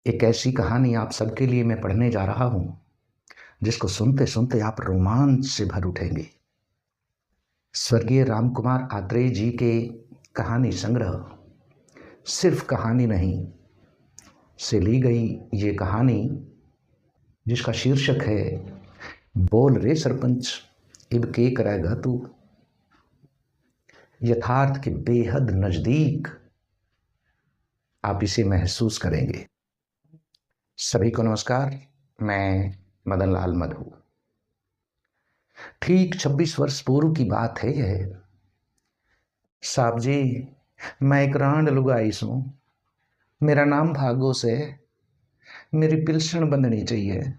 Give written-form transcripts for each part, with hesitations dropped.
एक ऐसी कहानी आप सबके लिए मैं पढ़ने जा रहा हूं जिसको सुनते सुनते आप रोमांच से भर उठेंगे। स्वर्गीय रामकुमार आत्रेय जी के कहानी संग्रह सिर्फ कहानी नहीं से ली गई ये कहानी, जिसका शीर्षक है बोल रे सरपंच इब के करेगा तू, यथार्थ के बेहद नजदीक आप इसे महसूस करेंगे। सभी को नमस्कार, मैं मदन लाल मधु। ठीक 26 वर्ष पूर्व की बात है यह। साहब जी, मैं एक रांड लुगाई सूं, मेरा नाम भागो से, मेरी पिलसण बंधनी चाहिए।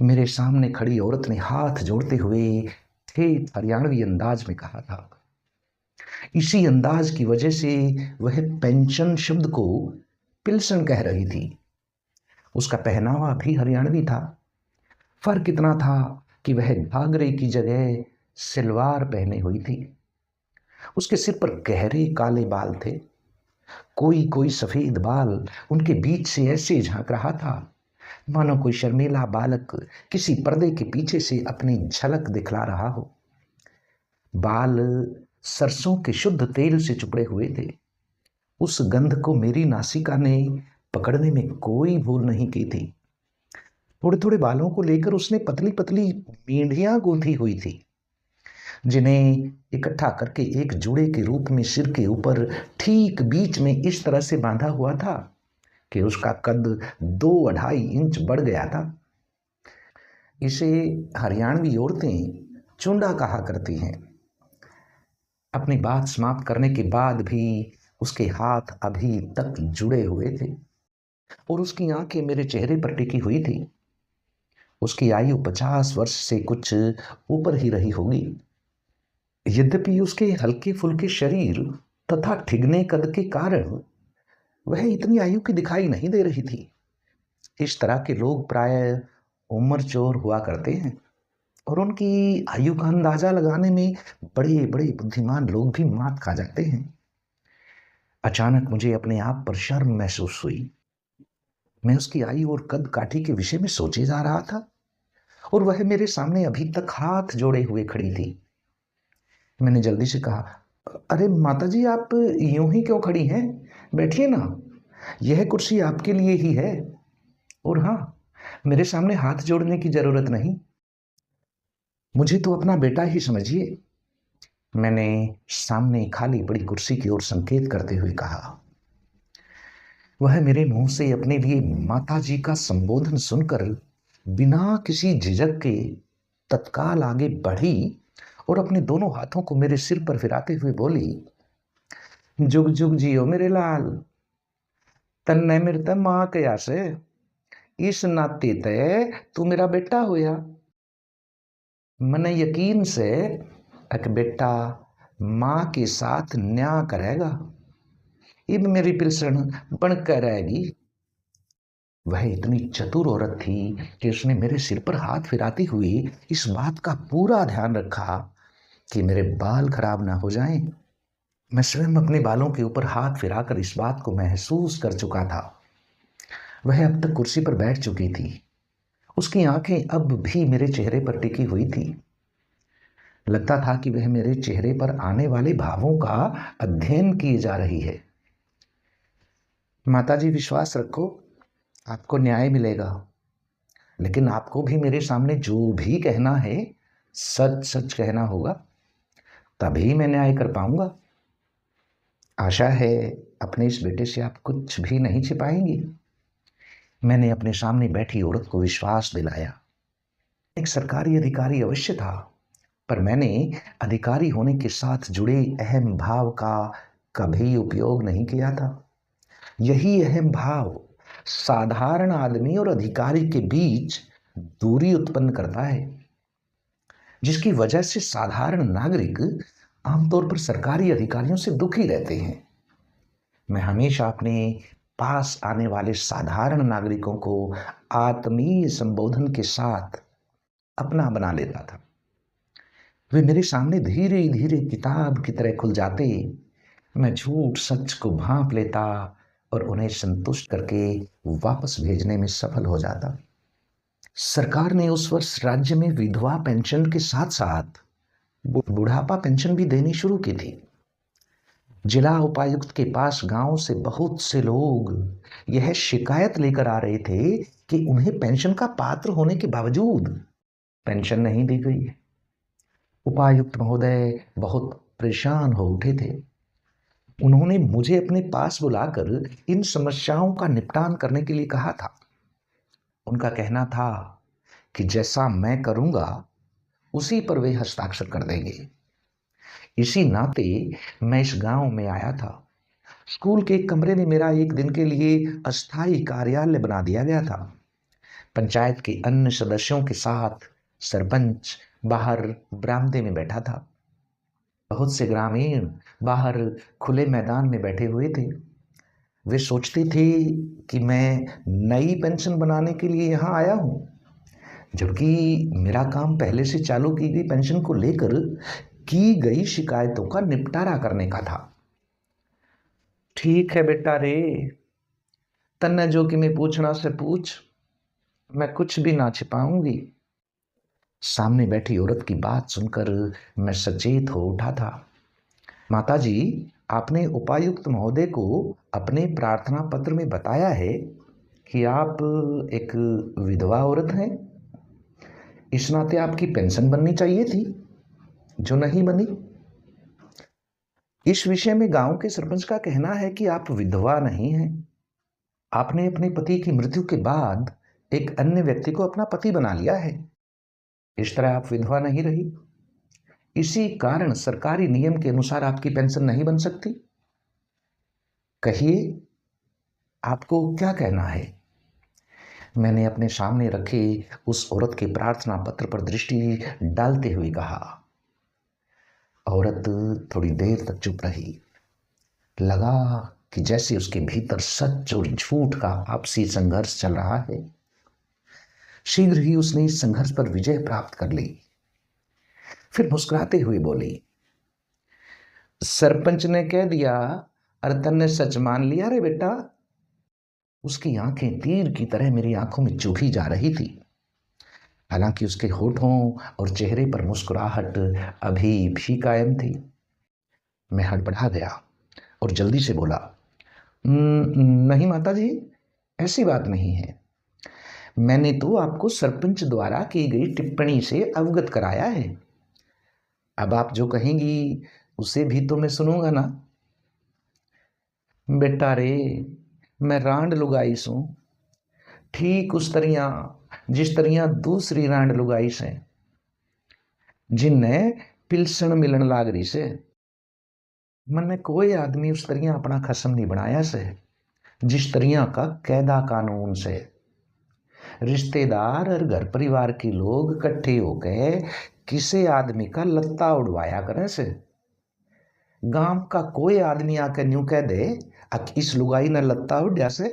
मेरे सामने खड़ी औरत ने हाथ जोड़ते हुए ठेठ हरियाणवी अंदाज में कहा था। इसी अंदाज की वजह से वह पेंशन शब्द को पिलसण कह रही थी। उसका पहनावा भी हरियाणवी था। फर्क इतना था कि वह घाघरे की जगह सलवार पहने हुई थी। उसके सिर पर गहरे काले बाल थे। कोई कोई सफेद बाल उनके बीच से ऐसे झांक रहा था मानो कोई शर्मीला बालक किसी पर्दे के पीछे से अपनी झलक दिखला रहा हो। बाल सरसों के शुद्ध तेल से चुपड़े हुए थे। उस गंध को मेरी नासिका ने पकड़ने में कोई भूल नहीं की थी। थोड़े थोड़े बालों को लेकर उसने पतली पतली मेंढियां गूंथी हुई थी, जिन्हें इकट्ठा करके एक जूड़े के रूप में सिर के ऊपर ठीक बीच में इस तरह से बांधा हुआ था कि उसका कद 2-2.5 इंच बढ़ गया था। इसे हरियाणवी औरतें चुंडा कहा करती हैं। अपनी बात समाप्त करने के बाद भी उसके हाथ अभी तक जुड़े हुए थे और उसकी आंखें मेरे चेहरे पर टिकी हुई थी। उसकी आयु 50 वर्ष से कुछ ऊपर ही रही होगी। यद्यपि उसके हल्के फुल्के शरीर तथा ठिगने कद के कारण वह इतनी आयु की दिखाई नहीं दे रही थी। इस तरह के लोग प्राय उम्र चोर हुआ करते हैं और उनकी आयु का अंदाजा लगाने में बड़े बड़े बुद्धिमान लोग भी मात खा जाते हैं। अचानक मुझे अपने आप पर शर्म महसूस हुई। मैं उसकी आयु और कद काठी के विषय में सोचे जा रहा था और वह मेरे सामने अभी तक हाथ जोड़े हुए खड़ी थी। मैंने जल्दी से कहा, अरे माता जी, आप यूं ही क्यों खड़ी हैं? बैठिए ना, यह कुर्सी आपके लिए ही है। और हाँ, मेरे सामने हाथ जोड़ने की जरूरत नहीं, मुझे तो अपना बेटा ही समझिए। मैंने सामने खाली पड़ी कुर्सी की ओर संकेत करते हुए कहा। वह मेरे मुंह से अपने लिए माता जी का संबोधन सुनकर बिना किसी झिझक के तत्काल आगे बढ़ी और अपने दोनों हाथों को मेरे सिर पर फिराते हुए बोली, जुग जुग जियो मेरे लाल, तन्ने मेरे ते मां कया से, इस नाते ते तू मेरा बेटा होया। मने यकीन से एक बेटा मां के साथ न्याय करेगा, इब मेरी पिलसण बनकर रहेगी। वह इतनी चतुर औरत थी कि उसने मेरे सिर पर हाथ फिराते हुए इस बात का पूरा ध्यान रखा कि मेरे बाल खराब ना हो जाएं। मैं स्वयं अपने बालों के ऊपर हाथ फिराकर इस बात को महसूस कर चुका था। वह अब तक कुर्सी पर बैठ चुकी थी। उसकी आंखें अब भी मेरे चेहरे पर टिकी हुई थी। लगता था कि वह मेरे चेहरे पर आने वाले भावों का अध्ययन किए जा रही है। माताजी, विश्वास रखो, आपको न्याय मिलेगा, लेकिन आपको भी मेरे सामने जो भी कहना है सच सच कहना होगा, तभी मैं न्याय कर पाऊंगा। आशा है अपने इस बेटे से आप कुछ भी नहीं छिपाएंगी। मैंने अपने सामने बैठी औरत को विश्वास दिलाया। एक सरकारी अधिकारी अवश्य था, पर मैंने अधिकारी होने के साथ जुड़े अहम भाव का कभी उपयोग नहीं किया था। यही अहम भाव साधारण आदमी और अधिकारी के बीच दूरी उत्पन्न करता है, जिसकी वजह से साधारण नागरिक आमतौर पर सरकारी अधिकारियों से दुखी रहते हैं। मैं हमेशा अपने पास आने वाले साधारण नागरिकों को आत्मीय संबोधन के साथ अपना बना लेता था। वे मेरे सामने धीरे धीरे किताब की तरह खुल जाते। मैं झूठ सच को भांप लेता और उन्हें संतुष्ट करके वापस भेजने में सफल हो जाता। सरकार ने उस वर्ष राज्य में विधवा पेंशन के साथ साथ बुढ़ापा पेंशन भी देनी शुरू की थी। जिला उपायुक्त के पास गांव से बहुत से लोग यह शिकायत लेकर आ रहे थे कि उन्हें पेंशन का पात्र होने के बावजूद पेंशन नहीं दी गई है। उपायुक्त महोदय बहुत परेशान हो उठे थे। उन्होंने मुझे अपने पास बुलाकर इन समस्याओं का निपटान करने के लिए कहा था। उनका कहना था कि जैसा मैं करूंगा उसी पर वे हस्ताक्षर कर देंगे। इसी नाते मैं इस गांव में आया था। स्कूल के एक कमरे में मेरा एक दिन के लिए अस्थायी कार्यालय बना दिया गया था। पंचायत के अन्य सदस्यों के साथ सरपंच बाहर बरामदे में बैठा था। बहुत से ग्रामीण बाहर खुले मैदान में बैठे हुए थे। वे सोचते थे कि मैं नई पेंशन बनाने के लिए यहाँ आया हूँ, जबकि मेरा काम पहले से चालू की गई पेंशन को लेकर की गई शिकायतों का निपटारा करने का था। ठीक है बेटा रे, तन्ने जो कि मैं पूछना से पूछ, मैं कुछ भी ना छिपाऊंगी। सामने बैठी औरत की बात सुनकर मैं सचेत हो उठा था। माताजी, आपने उपायुक्त महोदय को अपने प्रार्थना पत्र में बताया है कि आप एक विधवा औरत हैं। इस नाते आपकी पेंशन बननी चाहिए थी, जो नहीं बनी। इस विषय में गांव के सरपंच का कहना है कि आप विधवा नहीं हैं। आपने अपने पति की मृत्यु के बाद एक अन्य व्यक्ति को अपना पति बना लिया है। इस तरह आप विधवा नहीं रही। इसी कारण सरकारी नियम के अनुसार आपकी पेंशन नहीं बन सकती। कहिए, आपको क्या कहना है? मैंने अपने सामने रखे उस औरत के प्रार्थना पत्र पर दृष्टि डालते हुए कहा। औरत थोड़ी देर तक चुप रही। लगा कि जैसे उसके भीतर सच और झूठ का आपसी संघर्ष चल रहा है। शीघ्र ही उसने इस संघर्ष पर विजय प्राप्त कर ली। फिर मुस्कुराते हुए बोली, सरपंच ने कह दिया, अरे तन्ने सच मान लिया रे बेटा। उसकी आंखें तीर की तरह मेरी आंखों में चुभी जा रही थी। हालांकि उसके होठों और चेहरे पर मुस्कुराहट अभी भी कायम थी। मैं हड़बड़ा गया और जल्दी से बोला, नहीं माताजी, ऐसी बात नहीं है। मैंने तो आपको सरपंच द्वारा की गई टिप्पणी से अवगत कराया है। अब आप जो कहेंगी उसे भी तो मैं सुनूंगा ना। बेटा रे, मैं रांड लुगाई सूं, ठीक उस तरिया जिस तरिया दूसरी रांड लुगाई से जिनने पिलसण मिलन लाग रही से। मन में कोई आदमी उस तरिया अपना खसम नहीं बनाया से जिस तरिया का कैदा कानून से रिश्तेदार और घर परिवार के लोग इकट्ठे हो गए किसी आदमी का लत्ता उड़वाया करें से। गांव का कोई आदमी आकर न्यू कह दे इस लुगाई ने लत्ता उड़िया से,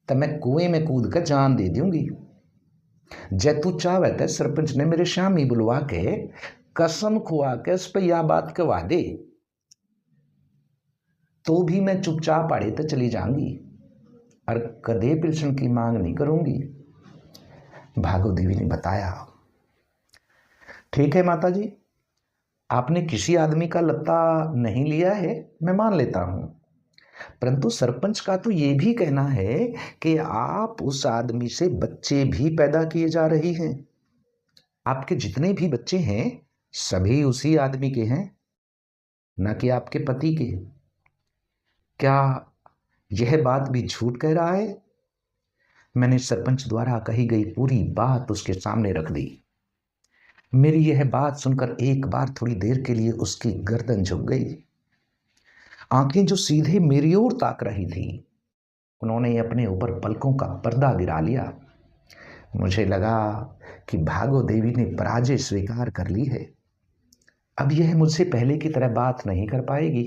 तो मैं कुएं में कूद कर जान दे दूंगी। जै तू चाहे तो सरपंच ने मेरे शामी बुलवा के कसम खुआ के उस पर यह बात कहवा दे, तो भी मैं चुपचाप आड़े तो चली जाऊंगी और कदे पेंशन की मांग नहीं करूंगी। भागो देवी ने बताया, ठीक है माताजी, आपने किसी आदमी का लत्ता नहीं लिया है, मैं मान लेता हूं, परंतु सरपंच का तो ये भी कहना है कि आप उस आदमी से बच्चे भी पैदा किए जा रही हैं। आपके जितने भी बच्चे हैं सभी उसी आदमी के हैं, न कि आपके पति के। क्या यह बात भी झूठ कह रहा है? मैंने सरपंच द्वारा कही गई पूरी बात उसके सामने रख दी। मेरी यह बात सुनकर एक बार थोड़ी देर के लिए उसकी गर्दन झुक गई। आंखें जो सीधे मेरी ओर ताक रही थी, उन्होंने अपने ऊपर पलकों का पर्दा गिरा लिया। मुझे लगा कि भागो देवी ने पराजय स्वीकार कर ली है। अब यह मुझसे पहले की तरह बात नहीं कर पाएगी।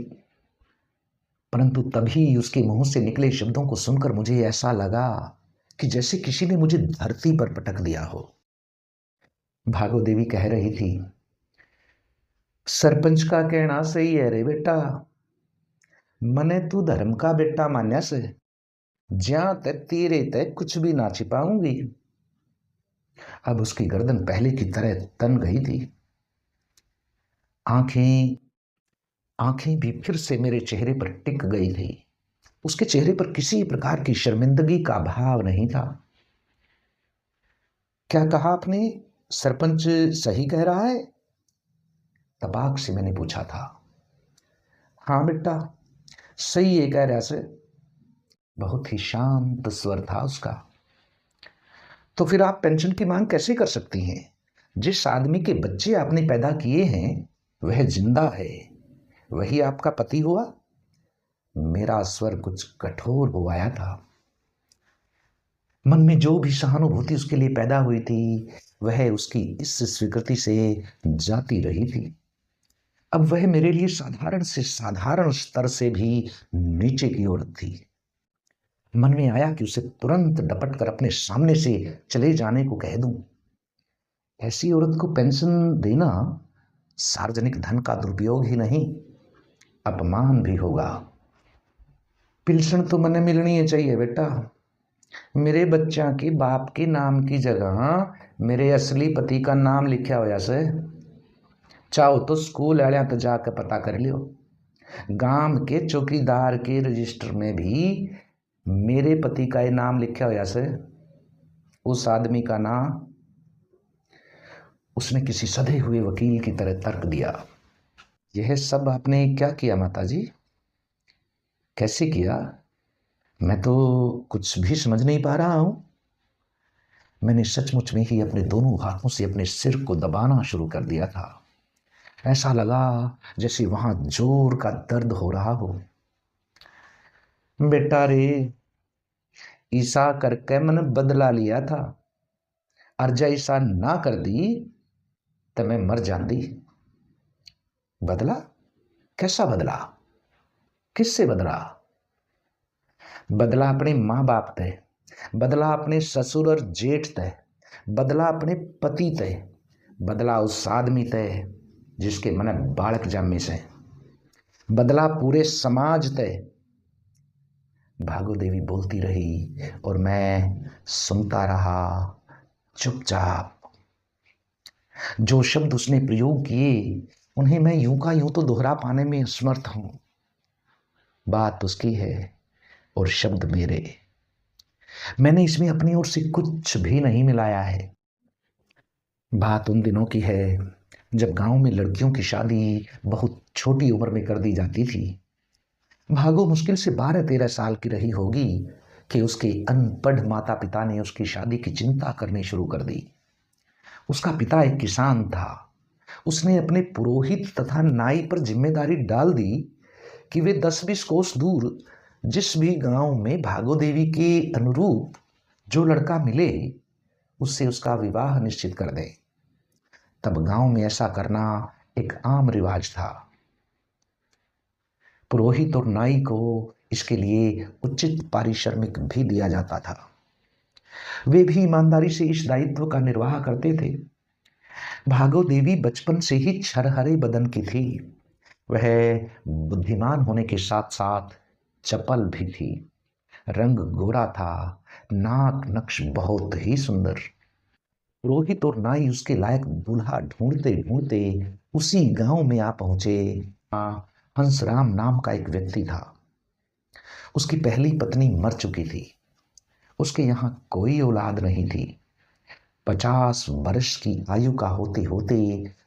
परंतु तभी उसके मुंह से निकले शब्दों को सुनकर मुझे ऐसा लगा कि जैसे किसी ने मुझे धरती पर पटक दिया हो। भागो देवी कह रही थी, सरपंच का कहना सही है रे बेटा, मने तू धर्म का बेटा मान्या से, ज्यां तक तेरे तक कुछ भी ना छिपाऊंगी। अब उसकी गर्दन पहले की तरह तन गई थी। आंखें आंखें भी फिर से मेरे चेहरे पर टिक गई थी। उसके चेहरे पर किसी प्रकार की शर्मिंदगी का भाव नहीं था। क्या कहा आपने? सरपंच सही कह रहा है? तबाक से मैंने पूछा था। हाँ बेटा, सही है कह रहा से। बहुत ही शांत स्वर था उसका। तो फिर आप पेंशन की मांग कैसे कर सकती हैं? जिस आदमी के बच्चे आपने पैदा किए हैं वह जिंदा है, वही आपका पति हुआ। मेरा स्वर कुछ कठोर हो आया था। मन में जो भी सहानुभूति उसके लिए पैदा हुई थी वह उसकी इस स्वीकृति से जाती रही थी। अब वह मेरे लिए साधारण से साधारण स्तर से भी नीचे की ओर थी। मन में आया कि उसे तुरंत डपट कर अपने सामने से चले जाने को कह दूं। ऐसी औरत को पेंशन देना सार्वजनिक धन का दुरुपयोग ही नहीं, अपमान भी होगा। पेंशन तो मने मिलनी ही चाहिए बेटा। मेरे बच्चा के बाप के नाम की जगह मेरे असली पति का नाम लिखा होया से। चाहो तो स्कूल वाले तो जाकर पता कर लियो। गांव के चौकीदार के रजिस्टर में भी मेरे पति का ये नाम लिखा होया से। उस आदमी का नाम। उसने किसी सधे हुए वकील की तरह तर्क दिया। यह सब आपने क्या किया माताजी? कैसे किया? मैं तो कुछ भी समझ नहीं पा रहा हूं। मैंने सचमुच में ही अपने दोनों हाथों से अपने सिर को दबाना शुरू कर दिया था। ऐसा लगा जैसे वहां जोर का दर्द हो रहा हो। बेटा रे, ईसा करके मैंने बदला लिया था, और जब ईसा ना कर दी तो मैं मर जाती। बदला? कैसा बदला? किससे बदला? बदला अपने माँ बाप ते, बदला अपने ससुर और जेठ ते, बदला अपने पति ते, बदला उस आदमी ते जिसके मन बालक जन्मे से, बदला पूरे समाज ते। भागो देवी बोलती रही और मैं सुनता रहा चुपचाप। जो शब्द उसने प्रयोग किए उन्हें मैं यूं का यूं तो दोहरा पाने में असमर्थ हूं। बात उसकी है और शब्द मेरे। मैंने इसमें अपनी ओर से कुछ भी नहीं मिलाया है। बात उन दिनों की है जब गांव में लड़कियों की शादी बहुत छोटी उम्र में कर दी जाती थी। भागो मुश्किल से 12-13 साल की रही होगी कि उसके अनपढ़ माता पिता ने उसकी शादी की चिंता करनी शुरू कर दी। उसका पिता एक किसान था। उसने अपने पुरोहित तथा नाई पर जिम्मेदारी डाल दी कि वे 10-20 कोस दूर जिस भी गांव में भागो देवी के अनुरूप जो लड़का मिले उससे उसका विवाह निश्चित कर दें। तब गांव में ऐसा करना एक आम रिवाज था। पुरोहित और नाई को इसके लिए उचित पारिश्रमिक भी दिया जाता था। वे भी ईमानदारी से इस दायित्व का निर्वाह करते थे। भागो देवी बचपन से ही छरहरे बदन की थी। वह बुद्धिमान होने के साथ साथ चपल भी थी। रंग गोरा था, नाक नक्श बहुत ही सुंदर। पुरोहित और नाई उसके लायक दूल्हा ढूंढते ढूंढते उसी गांव में आ पहुंचे। हंसराम नाम का एक व्यक्ति था। उसकी पहली पत्नी मर चुकी थी। उसके यहाँ कोई औलाद नहीं थी। 50 वर्ष की आयु का होते होते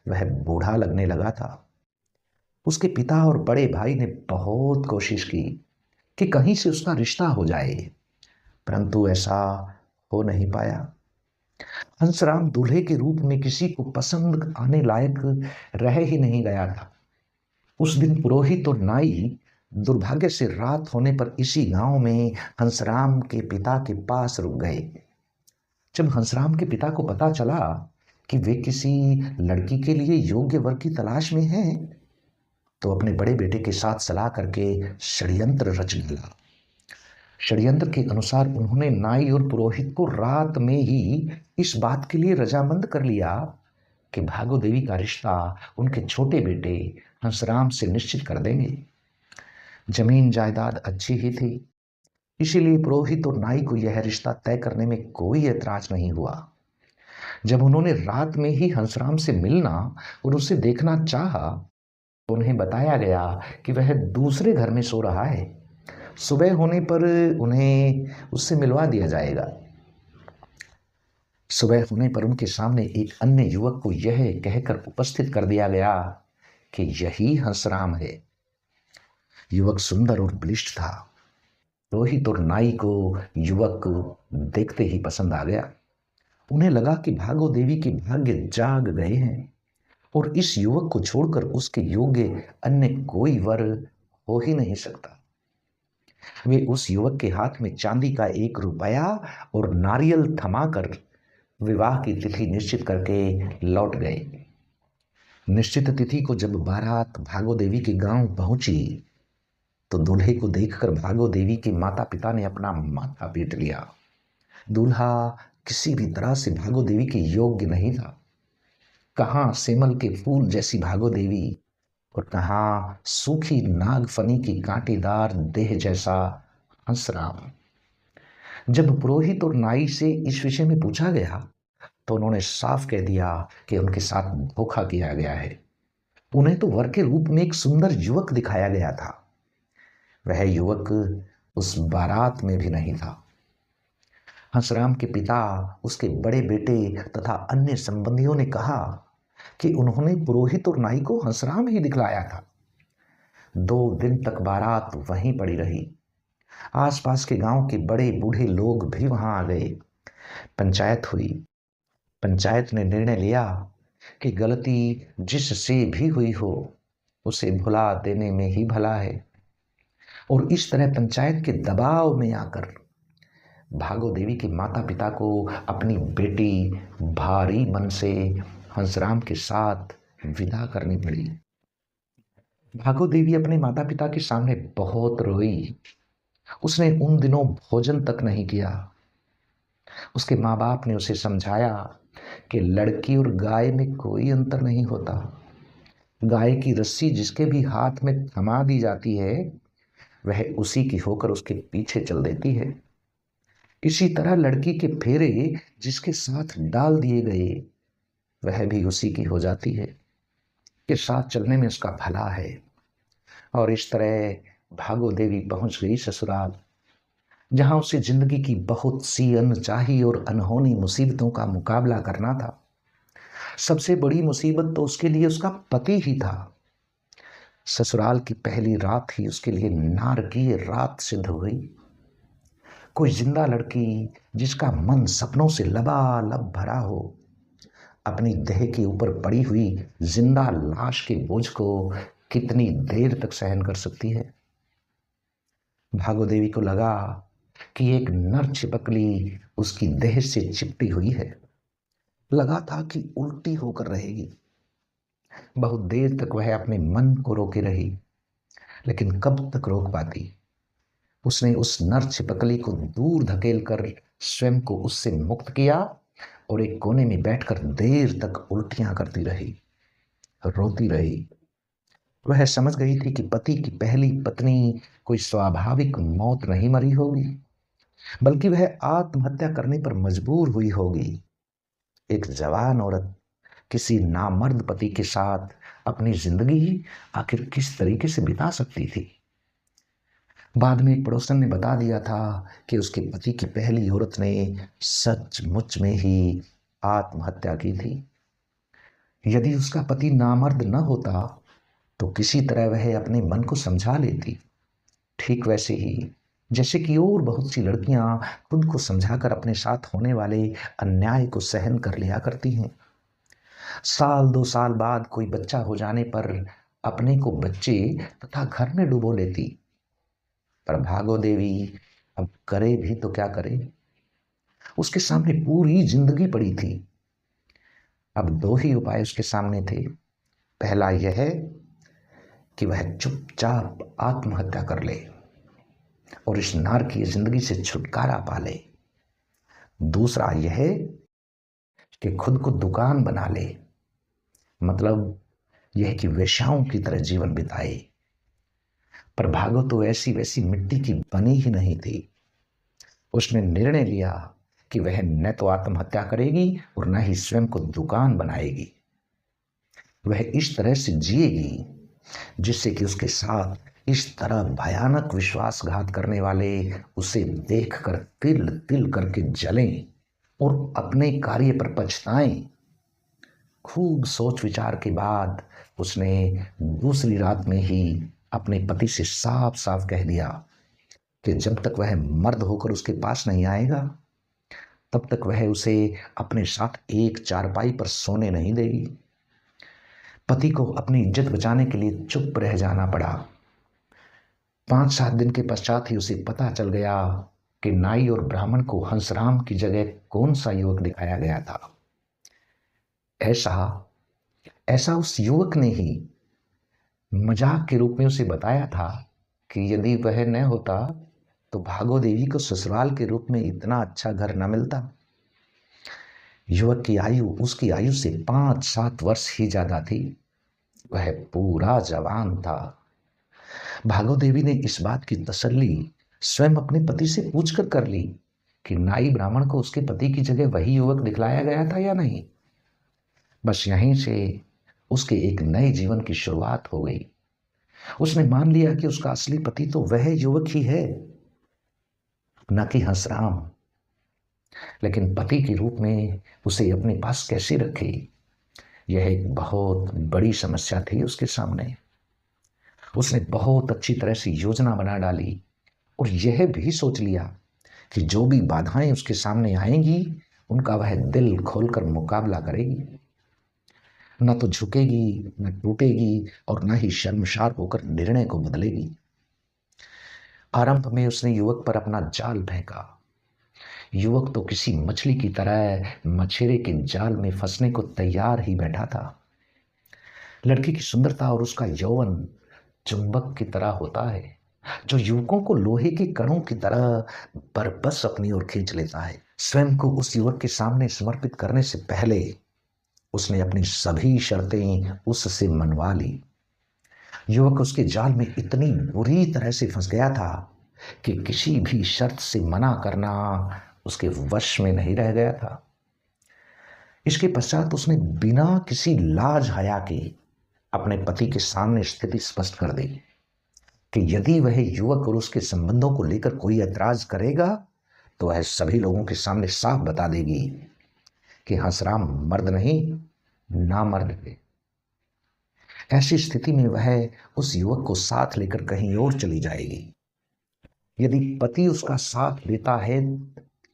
वह बूढ़ा लगने लगा था। उसके पिता और बड़े भाई ने बहुत कोशिश की कि कहीं से उसका रिश्ता हो जाए, परंतु ऐसा हो नहीं पाया। हंसराम दूल्हे के रूप में किसी को पसंद आने लायक रह ही नहीं गया था। उस दिन पुरोहित और नाई दुर्भाग्य से रात होने पर इसी गांव में हंसराम के पिता के पास रुक गए। जब हंसराम के पिता को पता चला कि वे किसी लड़की के लिए योग्य वर की तलाश में हैं, तो अपने बड़े बेटे के साथ सलाह करके षड्यंत्र रच डाला। षड्यंत्र के अनुसार उन्होंने नाई और पुरोहित को रात में ही इस बात के लिए रजामंद कर लिया कि भागो देवी का रिश्ता उनके छोटे बेटे हंसराम से निश्चित कर देंगे। जमीन जायदाद अच्छी ही थी, इसीलिए पुरोहित और नाई को यह रिश्ता तय करने में कोई ऐतराज नहीं हुआ। जब उन्होंने रात में ही हंसराम से मिलना और उसे देखना चाहा, तो उन्हें बताया गया कि वह दूसरे घर में सो रहा है। सुबह होने पर उन्हें उससे मिलवा दिया जाएगा। सुबह होने पर उनके सामने एक अन्य युवक को यह कहकर उपस्थित कर दिया गया कि यही हंसराम है। युवक सुंदर और बलिष्ठ था। रोहित और नाई को युवक देखते ही पसंद आ गया। उन्हें लगा कि भागो देवी के भाग्य जाग गए हैं और इस युवक को छोड़कर उसके योग्य अन्य कोई वर हो ही नहीं सकता। वे उस युवक के हाथ में चांदी का 1 रुपया और नारियल थमाकर विवाह की तिथि निश्चित करके लौट गए। निश्चित तिथि को जब बारात भागो देवी के गांव पहुंची, तो दूल्हे को देखकर भागो देवी के माता पिता ने अपना माथा पीट लिया। दूल्हा किसी भी तरह से भागो देवी के योग्य नहीं था। कहाँ सेमल के फूल जैसी भागो देवी और कहाँ सूखी नागफनी की कांटेदार देह जैसा हंसराम। जब पुरोहित और नाई से इस विषय में पूछा गया, तो उन्होंने साफ कह दिया कि उनके साथ धोखा किया गया है। उन्हें तो वर के रूप में एक सुंदर युवक दिखाया गया था, वह युवक उस बारात में भी नहीं था। हंसराम के पिता, उसके बड़े बेटे तथा अन्य संबंधियों ने कहा कि उन्होंने पुरोहित और नाई को हंसराम ही दिखलाया था। 2 दिन तक बारात वहीं पड़ी रही। आसपास के गांव के बड़े बूढ़े लोग भी वहां आ गए। पंचायत हुई। पंचायत ने निर्णय लिया कि गलती जिससे भी हुई हो, उसे भुला देने में ही भला है। और इस तरह पंचायत के दबाव में आकर भागो देवी के माता पिता को अपनी बेटी भारी मन से हंसराम के साथ विदा करनी पड़ी। भागो देवी अपने माता पिता के सामने बहुत रोई। उसने उन दिनों भोजन तक नहीं किया। उसके माँ बाप ने उसे समझाया कि लड़की और गाय में कोई अंतर नहीं होता। गाय की रस्सी जिसके भी हाथ में थमा दी जाती है, वह उसी की होकर उसके पीछे चल देती है। इसी तरह लड़की के फेरे जिसके साथ डाल दिए गए, वह भी उसी की हो जाती है। के साथ चलने में उसका भला है। और इस तरह भागो देवी पहुंच गई ससुराल, जहां उसे जिंदगी की बहुत सी अनचाही और अनहोनी मुसीबतों का मुकाबला करना था। सबसे बड़ी मुसीबत तो उसके लिए उसका पति ही था। ससुराल की पहली रात ही उसके लिए नारकीय रात सिद्ध हुई। कोई जिंदा लड़की जिसका मन सपनों से लबालब भरा हो, अपनी देह के ऊपर पड़ी हुई जिंदा लाश के बोझ को कितनी देर तक सहन कर सकती है। भागो देवी को लगा कि एक नर छिपकली उसकी देह से चिपटी हुई है। लगा था कि उल्टी होकर रहेगी। बहुत देर तक वह अपने मन को रोके रही, लेकिन कब तक रोक पाती। उसने उस नर छिपकली को दूर धकेल कर स्वयं को उससे मुक्त किया और एक कोने में बैठकर देर तक उल्टियां करती रही, रोती रही। वह समझ गई थी कि पति की पहली पत्नी कोई स्वाभाविक मौत नहीं मरी होगी, बल्कि वह आत्महत्या करने पर मजबूर हुई होगी। एक जवान औरत किसी नामर्द पति के साथ अपनी जिंदगी आखिर किस तरीके से बिता सकती थी। बाद में एक पड़ोसन ने बता दिया था कि उसके पति की पहली औरत ने सचमुच में ही आत्महत्या की थी। यदि उसका पति नामर्द न होता, तो किसी तरह वह अपने मन को समझा लेती, ठीक वैसे ही जैसे कि और बहुत सी लड़कियां खुद को समझाकर अपने साथ होने वाले अन्याय को सहन कर लिया करती हैं। 1-2 साल बाद कोई बच्चा हो जाने पर अपने को बच्चे तथा घर में डुबो लेती। पर भागो देवी अब करे भी तो क्या करे। उसके सामने पूरी जिंदगी पड़ी थी। अब 2 ही उपाय उसके सामने थे। पहला यह कि वह चुपचाप आत्महत्या कर ले और इस नार की जिंदगी से छुटकारा पा ले। दूसरा यह कि खुद को दुकान बना ले, मतलब यह कि वेश्याओं की तरह जीवन बिताए। पर भागो तो ऐसी वैसी मिट्टी की बनी ही नहीं थी। उसने निर्णय लिया कि वह न तो आत्महत्या करेगी और न ही स्वयं को दुकान बनाएगी। वह इस तरह से जिएगी जिससे कि उसके साथ इस तरह भयानक विश्वासघात करने वाले उसे देखकर तिल तिल करके जलें और अपने कार्य पर पछताएं। खूब सोच विचार के बाद उसने दूसरी रात में ही अपने पति से साफ साफ कह दिया कि जब तक वह मर्द होकर उसके पास नहीं आएगा तब तक वह उसे अपने साथ एक चारपाई पर सोने नहीं देगी। पति को अपनी इज्जत बचाने के लिए चुप रह जाना पड़ा। 5-7 दिन के पश्चात ही उसे पता चल गया कि नाई और ब्राह्मण को हंसराम की जगह कौन सा युवक दिखाया गया था। ऐसा उस युवक ने ही मजाक के रूप में उसे बताया था कि यदि वह न होता तो भागो देवी को ससुराल के रूप में इतना अच्छा घर न मिलता। युवक की आयु उसकी आयु से 5-7 वर्ष ही ज्यादा थी। वह पूरा जवान था। भागो देवी ने इस बात की तसल्ली स्वयं अपने पति से पूछकर कर ली कि नाई ब्राह्मण को उसके पति की जगह वही युवक दिखलाया गया था या नहीं। बस यहीं से उसके एक नए जीवन की शुरुआत हो गई। उसने मान लिया कि उसका असली पति तो वह युवक ही है, न कि हंसराम। लेकिन पति के रूप में उसे अपने पास कैसे रखे, यह एक बहुत बड़ी समस्या थी उसके सामने। उसने बहुत अच्छी तरह से योजना बना डाली और यह भी सोच लिया कि जो भी बाधाएं उसके सामने आएंगी उनका वह दिल खोलकर मुकाबला करेगी। न तो झुकेगी, न टूटेगी और न ही शर्मसार होकर निर्णय को बदलेगी। आरंभ में उसने युवक पर अपना जाल फेंका। युवक तो किसी मछली की तरह मछेरे के जाल में फंसने को तैयार ही बैठा था। लड़की की सुंदरता और उसका यौवन चुंबक की तरह होता है जो युवकों को लोहे के कणों की तरह बरबस अपनी ओर खींच लेता है। स्वयं को उस युवक के सामने समर्पित करने से पहले उसने अपनी सभी शर्तें उससे मनवा ली। युवक उसके जाल में इतनी बुरी तरह से फंस गया था कि किसी भी शर्त से मना करना उसके वश में नहीं रह गया था। इसके पश्चात उसने बिना किसी लाज हया के अपने पति के सामने स्थिति स्पष्ट कर दी कि यदि वह युवक और उसके संबंधों को लेकर कोई ऐतराज करेगा तो वह सभी लोगों के सामने साफ बता देगी कि हंसराम मर्द नहीं, नामर्द है। ऐसी स्थिति में वह उस युवक को साथ लेकर कहीं और चली जाएगी। यदि पति उसका साथ देता है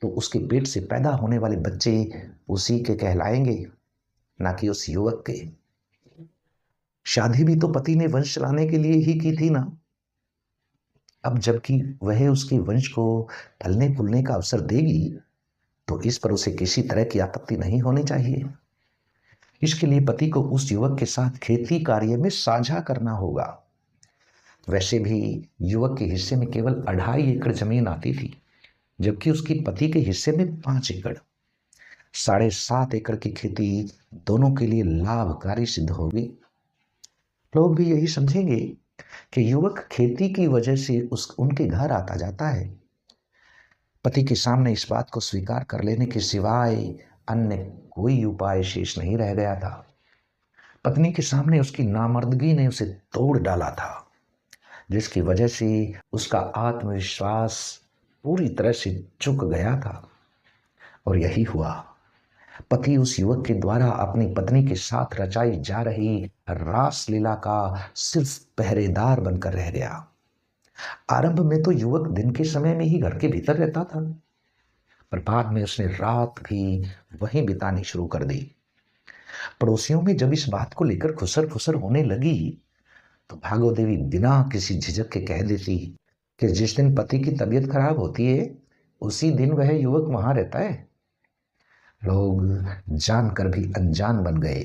तो उसके पेट से पैदा होने वाले बच्चे उसी के कहलाएंगे, ना कि उस युवक के। शादी भी तो पति ने वंश चलाने के लिए ही की थी ना। अब जबकि वह उसके वंश को फलने फूलने का अवसर देगी तो इस पर उसे किसी तरह की आपत्ति नहीं होनी चाहिए। इसके लिए पति को उस युवक के साथ खेती कार्य में साझा करना होगा। वैसे भी युवक के हिस्से में केवल 2.5 एकड़ जमीन आती थी, जबकि उसके पति के हिस्से में 5 एकड़। 7.5 एकड़ की खेती दोनों के लिए लाभकारी सिद्ध होगी। लोग भी यही समझेंगे कि युवक खेती की वजह से उनके घर आता जाता है। पति के सामने इस बात को स्वीकार कर लेने के सिवाय अन्य कोई उपाय शेष नहीं रह गया था। पत्नी के सामने उसकी नामर्दगी ने उसे तोड़ डाला था, जिसकी वजह से उसका आत्मविश्वास पूरी तरह से झुक गया था। और यही हुआ। पति उस युवक के द्वारा अपनी पत्नी के साथ रचाई जा रही रासलीला का सिर्फ पहरेदार बनकर रह गया। आरंभ में तो युवक दिन के समय में ही घर के भीतर रहता था, पर बाद में उसने रात भी वहीं बितानी शुरू कर दी। पड़ोसियों में जब इस बात को लेकर खुसर खुसर होने लगी तो भागो देवी बिना किसी झिझक के कह देती कि जिस दिन पति की तबीयत खराब होती है उसी दिन वह युवक वहां रहता है। लोग जानकर भी अनजान बन गए।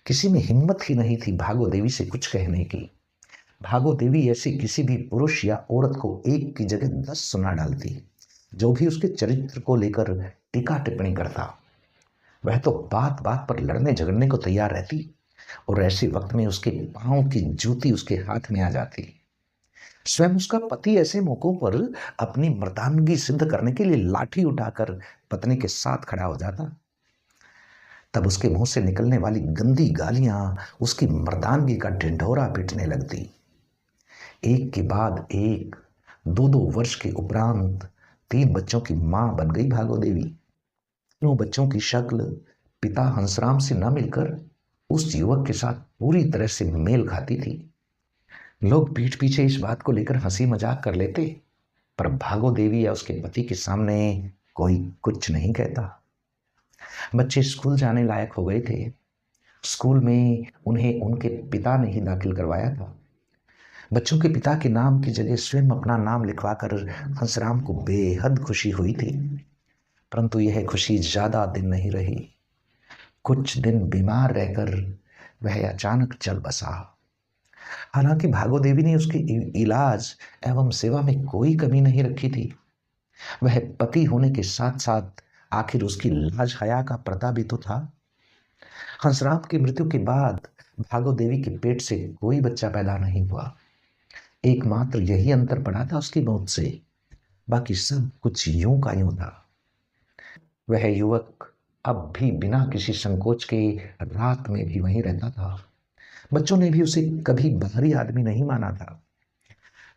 किसी में हिम्मत ही नहीं थी भागो देवी से कुछ कहने की। भागो देवी ऐसे किसी भी पुरुष या औरत को एक की जगह 10 सुना डालती जो भी उसके चरित्र को लेकर टीका टिप्पणी करता। वह तो बात बात पर लड़ने झगड़ने को तैयार रहती और ऐसे वक्त में उसके पांव की जूती उसके हाथ में आ जाती। स्वयं उसका पति ऐसे मौकों पर अपनी मर्दानगी सिद्ध करने के लिए लाठी उठाकर पत्नी के साथ खड़ा हो जाता। तब उसके मुंह से निकलने वाली गंदी गालियां उसकी मर्दानगी का ढिंढोरा पीटने लगती। एक के बाद एक 2-2 वर्ष के उपरांत 3 बच्चों की मां बन गई भागो देवी। 3 बच्चों की शक्ल पिता हंसराम से न मिलकर उस युवक के साथ पूरी तरह से मेल खाती थी। लोग पीठ पीछे इस बात को लेकर हंसी मजाक कर लेते, पर भागो देवी या उसके पति के सामने कोई कुछ नहीं कहता। बच्चे स्कूल जाने लायक हो गए थे। स्कूल में उन्हें उनके पिता ने ही दाखिल करवाया था। बच्चों के पिता के नाम की जगह स्वयं अपना नाम लिखवाकर हंसराम को बेहद खुशी हुई थी। परंतु यह खुशी ज्यादा दिन नहीं रही। कुछ दिन बीमार रहकर वह अचानक चल बसा। हालांकि भागो देवी ने उसके इलाज एवं सेवा में कोई कमी नहीं रखी थी। वह पति होने के साथ साथ आखिर उसकी लाज हया का पर्दा भी तो था। हंसराम की मृत्यु के बाद भागो देवी के पेट से कोई बच्चा पैदा नहीं हुआ। एकमात्र यही अंतर पड़ा था उसकी मौत से, बाकी सब कुछ यूं का यूं था। वह युवक अब भी बिना किसी संकोच के रात में भी वहीं रहता था। बच्चों ने भी उसे कभी बाहरी आदमी नहीं माना था।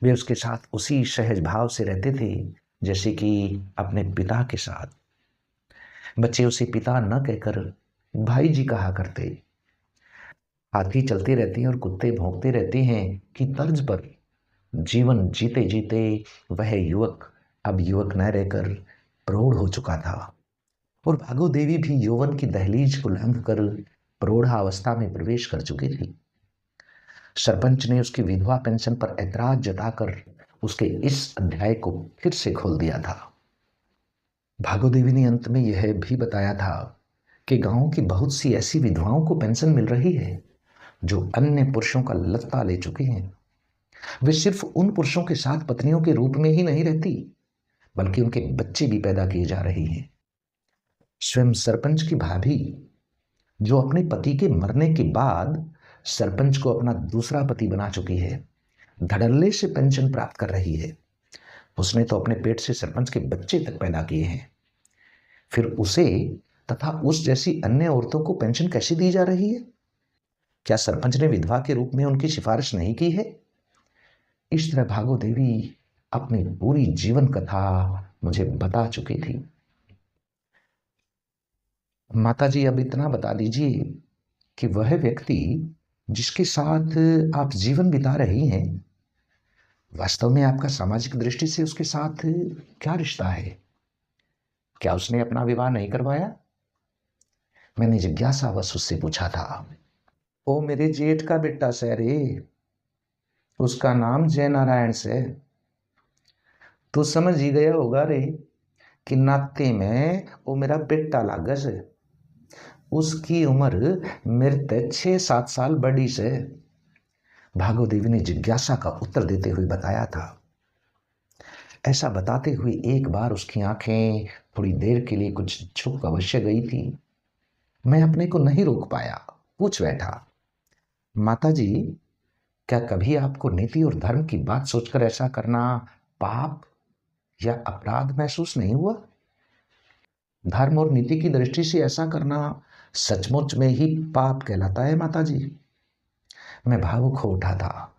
वे उसके साथ उसी सहज भाव से रहते थे जैसे कि अपने पिता के साथ। बच्चे उसे पिता न कहकर भाई जी कहा करते। हाथी चलते रहते हैं और कुत्ते भौंकते रहते हैं कि तर्ज पर जीवन जीते जीते वह युवक अब युवक न रहकर प्रौढ़ हो चुका था। और भागो देवी भी यौवन की दहलीज को लंघ कर प्रौढ़ावस्था में प्रवेश कर चुकी थी। सरपंच ने उसकी विधवा पेंशन पर ऐतराज जताकर उसके इस अध्याय को फिर से खोल दिया था। भागो देवी ने अंत में यह भी बताया था कि गांव की बहुत सी ऐसी विधवाओं को पेंशन मिल रही है जो अन्य पुरुषों का लत्ता ले चुके हैं। वे सिर्फ उन पुरुषों के साथ पत्नियों के रूप में ही नहीं रहती, बल्कि उनके बच्चे भी पैदा किए जा रहे हैं। स्वयं सरपंच की भाभी, जो अपने पति के मरने के बाद सरपंच को अपना दूसरा पति बना चुकी है, धड़ल्ले से पेंशन प्राप्त कर रही है। उसने तो अपने पेट से सरपंच के बच्चे तक पैदा किए हैं। फिर उसे तथा उस जैसी अन्य औरतों को पेंशन कैसे दी जा रही है? क्या सरपंच ने विधवा के रूप में उनकी सिफारिश नहीं की है? इस तरह भागो देवी अपनी पूरी जीवन कथा मुझे बता चुकी थी। माता जी, अब इतना बता दीजिए कि वह व्यक्ति जिसके साथ आप जीवन बिता रही हैं, वास्तव में आपका सामाजिक दृष्टि से उसके साथ क्या रिश्ता है? क्या उसने अपना विवाह नहीं करवाया? मैंने जिज्ञासावश उससे पूछा था। ओ मेरे जेठ का बेटा से रे, उसका नाम जय नारायण से। तू समझ ही गया होगा रे कि नाते में वो मेरा बेटा लागा से। उसकी उम्र मेरे ते 6-7 साल बड़ी से। भागो देवी ने जिज्ञासा का उत्तर देते हुए बताया था। ऐसा बताते हुए एक बार उसकी आंखें थोड़ी देर के लिए कुछ झुक अवश्य गई थी। मैं अपने को नहीं रोक पाया, पूछ बैठा, माता जी, क्या कभी आपको नीति और धर्म की बात सोचकर ऐसा करना पाप या अपराध महसूस नहीं हुआ? धर्म और नीति की दृष्टि से ऐसा करना सचमुच में ही पाप कहलाता है माता जी। मैं भावुक हो उठा था।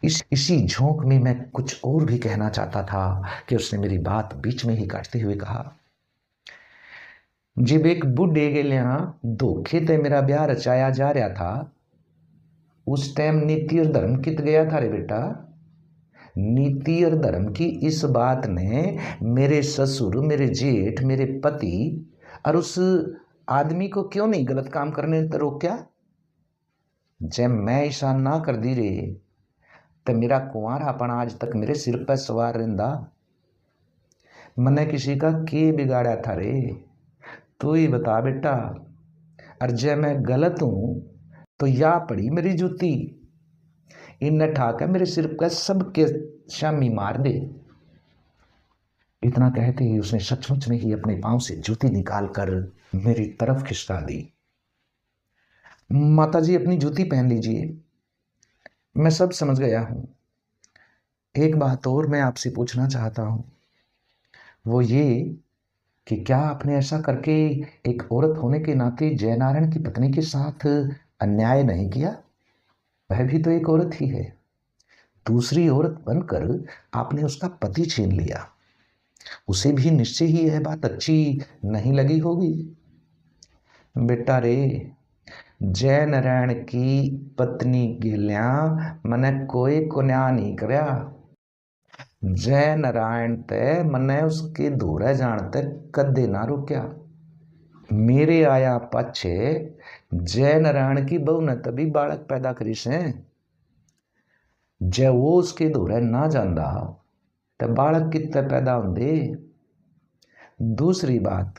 इसी झोंक में मैं कुछ और भी कहना चाहता था कि उसने मेरी बात बीच में ही काटते हुए कहा, जब एक बुढ़े के लिए धोखे ते मेरा ब्याह रचाया जा रहा था, उस टाइम नीति और धर्म कित गया था रे बेटा। नीति और धर्म की इस बात ने मेरे ससुर, मेरे जेठ, मेरे पति और उस आदमी को क्यों नहीं गलत काम करने तो रोका? जब मैं ऐसा ना कर दी रे तो मेरा कुंवारापन आज तक मेरे सिर पर सवार रहंदा। मैंने किसी का के बिगाड़ा था रे, तू ही बता बेटा। और जब मैं गलत हूं तो या पड़ी मेरी जूती, इन ठाकर मेरे सिर पर सबके शामी मार दे। इतना कहते ही उसने सचमुच में ही अपने पांव से जूती निकालकर मेरी तरफ खिसका दी। माता जी, अपनी जूती पहन लीजिए, मैं सब समझ गया हूं। एक बात और मैं आपसे पूछना चाहता हूँ, वो ये कि क्या आपने ऐसा करके एक औरत होने के नाते जयनारायण की पत्नी के साथ अन्याय नहीं किया? वह भी तो एक औरत ही है। दूसरी औरत बनकर आपने उसका पति छीन लिया। उसे भी निश्चय ही यह बात अच्छी नहीं लगी होगी। बेटा रे, जय नारायण की पत्नी गेल्या मने कोई कुन्या नहीं करया। जय नारायण ते मने उसके दूरे जान ते कदे ना रुकया। मेरे आया पाछे जय नारायण की बहू ने तभी बालक पैदा करी से। जे वो उसके दूरे ना जांदा तो बालक कितने पैदा होंदे। दूसरी बात,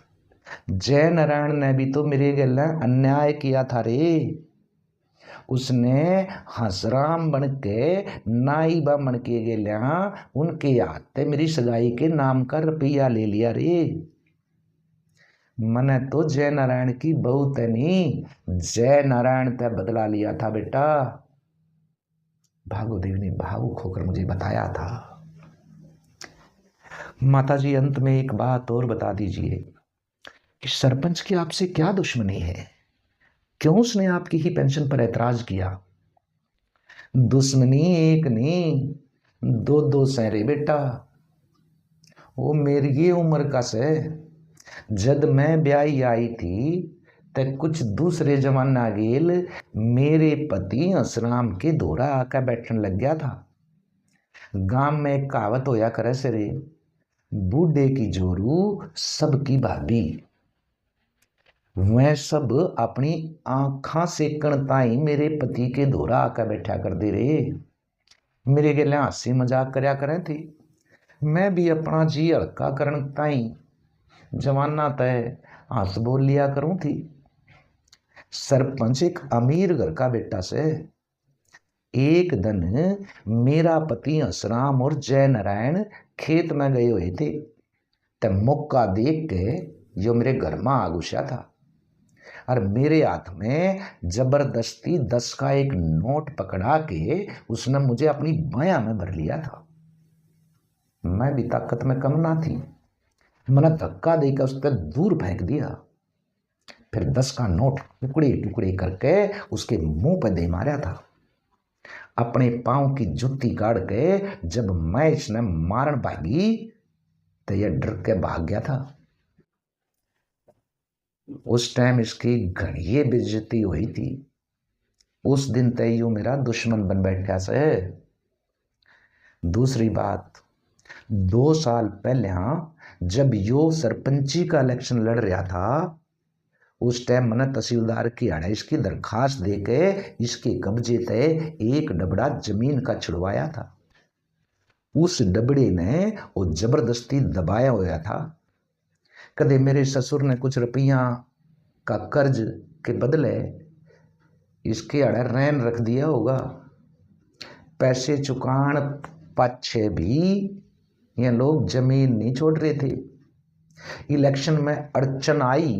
जय नारायण ने भी तो मेरे गल अन्याय किया था रे। उसने हंसराम बन के नाई बन के गेल्या उनके हाथ मेरी सगाई के नाम का रुपया ले लिया रे। मैंने तो जय नारायण की बहू ते नहीं, जय नारायण ते बदला लिया था बेटा। भागोदेवी ने भावुक होकर मुझे बताया था। माताजी, अंत में एक बात और बता दीजिए कि सरपंच की आपसे क्या दुश्मनी है? क्यों उसने आपकी ही पेंशन पर ऐतराज किया? दुश्मनी एक नहीं, दो दो सहरे बेटा। वो मेरी ये उम्र का से जब मैं ब्याही आई थी ते कुछ दूसरे जमाना गेल मेरे पति असराम के दोरा आकर बैठने लग गया था। गांव में एक कहावत होया करे से रे, बूढ़े की जोरू सबकी भाभी। वह सब अपनी आंखा सेकण ताई मेरे पति के दोरा आकर बैठा कर दे रहे। मेरे गले हंसी मजाक करया करें थी। मैं भी अपना जी हल्का करन ताई जमाना तय हंस बोल लिया करूं थी। सरपंच एक अमीर घर का बेटा से। एक दिन मेरा पति हंसराम और जय नारायण खेत में गए हुए थे, तब मौका देख के जो मेरे घर में आ घुसा था और मेरे हाथ में जबरदस्ती 10 का एक नोट पकड़ा के उसने मुझे अपनी बाया में भर लिया था। मैं भी ताकत में कम ना थी, मैंने धक्का देकर उस पर दूर फेंक दिया। फिर 10 का नोट टुकड़े टुकड़े करके उसके मुंह पर दे मारा था। अपने पांव की जुत्ती गाड़ के जब मैं इसने मारन भागी तो यह डर के भाग गया था। उस टाइम इसकी घड़ी बेइज्जती हुई थी। उस दिन तय यू मेरा दुश्मन बन बैठा से। दूसरी बात, 2 साल पहले जब यो सरपंची का इलेक्शन लड़ रहा था, उस टाइम मैंने तहसीलदार की आड़े इसकी दरखास्त देके इसके कब्जे ते एक डबड़ा जमीन का छुड़वाया था। उस डबड़े ने वो जबरदस्ती दबाया हुआ था। कदे मेरे ससुर ने कुछ रुपया का कर्ज के बदले इसके आड़े रैन रख दिया होगा। पैसे चुकान पाछे भी ये लोग जमीन नहीं छोड़ रहे थे। इलेक्शन में अड़चन आई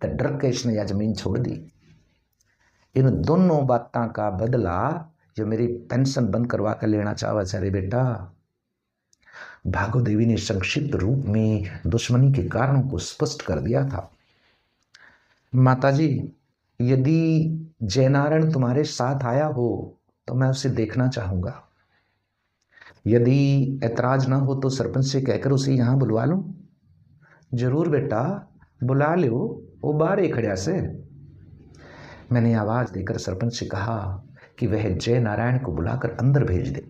तो डर के इसने यह जमीन छोड़ दी। इन दोनों बातों का बदला जो मेरी पेंशन बंद करवा कर लेना चाहा सारे बेटा। भागोदेवी ने संक्षिप्त रूप में दुश्मनी के कारणों को स्पष्ट कर दिया था। माताजी, यदि जयनारायण तुम्हारे साथ आया हो तो मैं उसे देखना चाहूंगा। यदि ऐतराज ना हो तो सरपंच से कहकर उसे यहाँ बुलवा लूं। जरूर बेटा, बुला लो, वो बाहर ही खड़ा से। मैंने आवाज देकर सरपंच से कहा कि वह जय नारायण को बुलाकर अंदर भेज दे।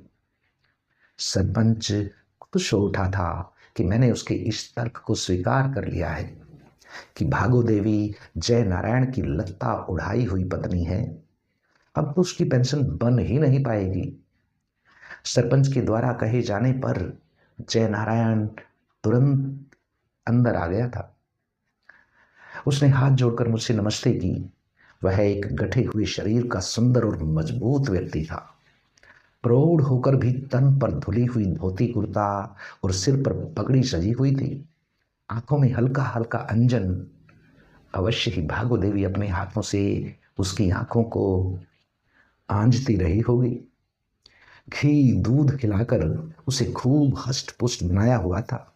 सरपंच खुश हो उठा था कि मैंने उसके इस तर्क को स्वीकार कर लिया है कि भागोदेवी जय नारायण की लत्ता उड़ाई हुई पत्नी है। अब तो उसकी पेंशन बन ही नहीं पाएगी। सरपंच के द्वारा कहे जाने पर जय नारायण तुरंत अंदर आ गया था। उसने हाथ जोड़कर मुझसे नमस्ते की। वह एक गठे हुए शरीर का सुंदर और मजबूत व्यक्ति था। प्रौढ़ होकर भी तन पर धुली हुई धोती कुर्ता और सिर पर पगड़ी सजी हुई थी। आंखों में हल्का हल्का अंजन। अवश्य ही भागोदेवी अपने हाथों से उसकी आंखों को आंजती रही होगी। घी दूध खिलाकर उसे खूब हष्ट पुष्ट बनाया हुआ था।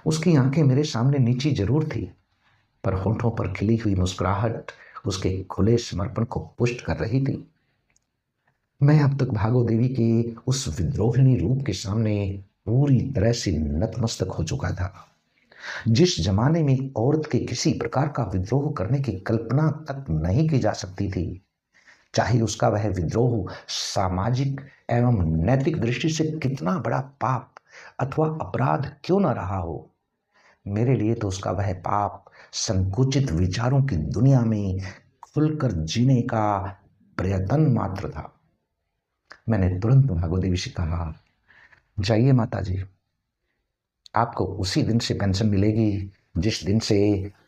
उसकी आंखें मेरे सामने नीची जरूर थी, पर होठों पर खिली हुई मुस्कुराहट उसके खुले समर्पण को पुष्ट कर रही थी। मैं अब तक भागो देवी के उस विद्रोहिणी रूप के सामने पूरी तरह से नतमस्तक हो चुका था। जिस जमाने में औरत के किसी प्रकार का विद्रोह करने की कल्पना तक नहीं की जा सकती थी, चाहे उसका वह विद्रोह सामाजिक एवं नैतिक दृष्टि से कितना बड़ा पाप अथवा अपराध क्यों न रहा हो, मेरे लिए तो उसका वह पाप संकुचित विचारों की दुनिया में खुलकर जीने का प्रयत्न मात्र था। मैंने तुरंत भागो देवी से कहा, जाइए माता जी, आपको उसी दिन से पेंशन मिलेगी जिस दिन से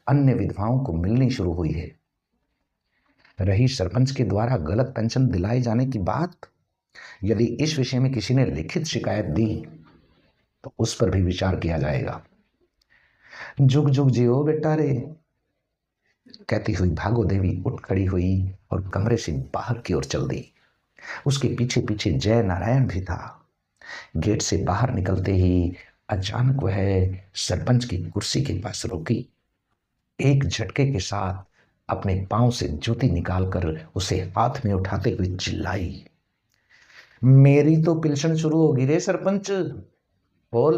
अन्य विधवाओं को मिलनी शुरू हुई है। रही सरपंच के द्वारा गलत पेंशन दिलाए जाने की बात, यदि इस विषय में किसी ने लिखित शिकायत दी तो उस पर भी विचार किया जाएगा। जुग जुग जियो बेटा रे, कहती हुई भागो देवी उठ खड़ी हुई और कमरे से बाहर की ओर चल दी। उसके पीछे पीछे जय नारायण भी था। गेट से बाहर निकलते ही अचानक वह सरपंच की कुर्सी के पास रुकी। एक झटके के साथ अपने पांव से जूती निकालकर उसे हाथ में उठाते हुए चिल्लाई, मेरी तो पिलसन शुरू होगी रे सरपंच, बोल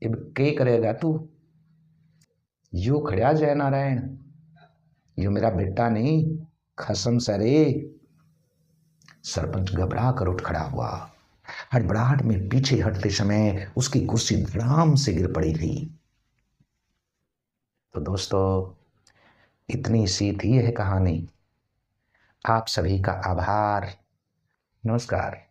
अब के करेगा तू? यू खड़ा जय नारायण, यू मेरा बेटा नहीं, खसम सरे। सरपंच घबरा कर उठ खड़ा हुआ। हड़बड़ाहट में पीछे हटते समय उसकी कुर्सी धड़ाम से गिर पड़ी थी। तो दोस्तों, इतनी सी थी यह कहानी। आप सभी का आभार। नमस्कार।